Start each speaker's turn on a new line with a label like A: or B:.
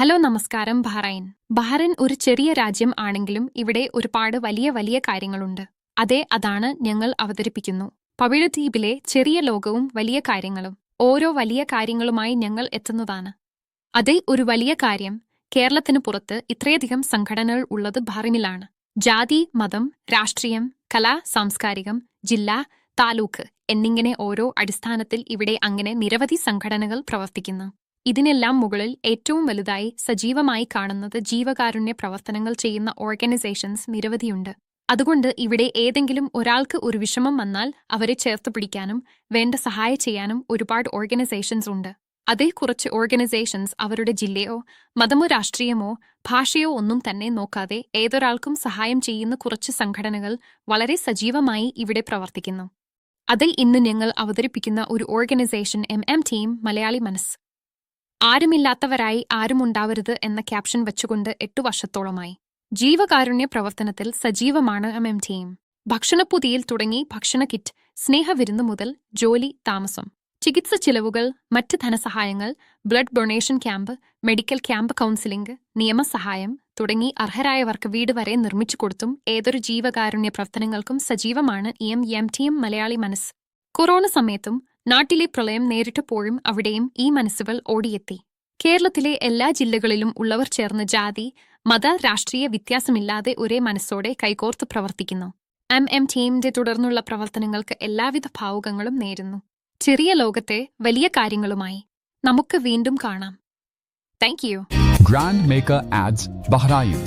A: Hello നമസ്കാരം. Bahrain ഒരു ചെറിയ രാജ്യം ആണെങ്കിലും ഇവിടെ ഒരുപാട് വലിയ വലിയ കാര്യങ്ങളുണ്ട്. അതാണ് ഞങ്ങൾ അവതരിപ്പിക്കുന്നു. പവിഴദ്വീപിലെ ചെറിയ ലോകവും വലിയ കാര്യങ്ങളും. ഓരോ വലിയ കാര്യങ്ങളുമായി ഞങ്ങൾ എത്തുന്നതാണ്. ഒരു വലിയ കാര്യം, കേരളത്തിന് പുറത്ത് ഇത്രയധികം സംഘടനകൾ ഉള്ളത് ബഹ്റൈനിലാണ്. ജാതി, മതം, രാഷ്ട്രീയം, കല, സാംസ്കാരികം, ജില്ല, താലൂക്ക് എന്നിങ്ങനെ ഓരോ അടിസ്ഥാനത്തിൽ ഇവിടെ അങ്ങനെ നിരവധി സംഘടനകൾ പ്രവർത്തിക്കുന്നു. ഇതിനെല്ലാം മുകളിൽ ഏറ്റവും വലുതായി സജീവമായി കാണുന്നത് ജീവകാരുണ്യ പ്രവർത്തനങ്ങൾ ചെയ്യുന്ന ഓർഗനൈസേഷൻസ് നിരവധിയുണ്ട്. അതുകൊണ്ട് ഇവിടെ ഏതെങ്കിലും ഒരാൾക്ക് ഒരു വിഷമം വന്നാൽ അവരെ ചേർത്ത് പിടിക്കാനും വേണ്ട സഹായം ചെയ്യാനും ഒരുപാട് ഓർഗനൈസേഷൻസ് ഉണ്ട്. കുറച്ച് ഓർഗനൈസേഷൻസ് അവരുടെ ജില്ലയോ മതമോ രാഷ്ട്രീയമോ ഭാഷയോ ഒന്നും തന്നെ നോക്കാതെ ഏതൊരാൾക്കും സഹായം ചെയ്യുന്ന കുറച്ച് സംഘടനകൾ വളരെ സജീവമായി ഇവിടെ പ്രവർത്തിക്കുന്നു. ഇന്ന് ഞങ്ങൾ അവതരിപ്പിക്കുന്ന ഒരു ഓർഗനൈസേഷൻ ടീം മലയാളി മനസ്സ്. ആരുമില്ലാത്തവരായി ആരുമുണ്ടാവരുത് എന്ന ക്യാപ്ഷൻ വച്ചുകൊണ്ട് 8 വർഷത്തോളമായി ജീവകാരുണ്യ പ്രവർത്തനത്തിൽ സജീവമാണ് ടീം. ഭക്ഷണപ്പൊതിയിൽ തുടങ്ങി ഭക്ഷണ കിറ്റ്, സ്നേഹവിരുന്ന് മുതൽ ജോലി, താമസം, ചികിത്സ ചിലവുകൾ, മറ്റ് ധനസഹായങ്ങൾ, blood donation camp, medical camp, counselling, നിയമസഹായം തുടങ്ങി അർഹരായവർക്ക് വീട് വരെ നിർമ്മിച്ചു കൊടുത്തും ഏതൊരു ജീവകാരുണ്യ പ്രവർത്തനങ്ങൾക്കും സജീവമാണ് ടീം മലയാളി മനസ്സ്. കൊറോണ സമയത്തും നാട്ടിലെ പ്രളയം നേരിട്ടപ്പോഴും അവിടെയും ഈ മനസ്സുകൾ ഓടിയെത്തി. കേരളത്തിലെ എല്ലാ ജില്ലകളിലും ഉള്ളവർ ചേർന്ന് ജാതി, മത, രാഷ്ട്രീയ വ്യത്യാസമില്ലാതെ ഒരേ മനസ്സോടെ കൈകോർത്ത് പ്രവർത്തിക്കുന്നു. ടീമിന്റെ തുടർന്നുള്ള പ്രവർത്തനങ്ങൾക്ക് എല്ലാവിധ ഭാവുകങ്ങളും നേരുന്നു. ചെറിയ ലോകത്തെ വലിയ കാര്യങ്ങളുമായി നമുക്ക് വീണ്ടും കാണാം. Thank you.
B: Grand Maker Ads, Bahrain.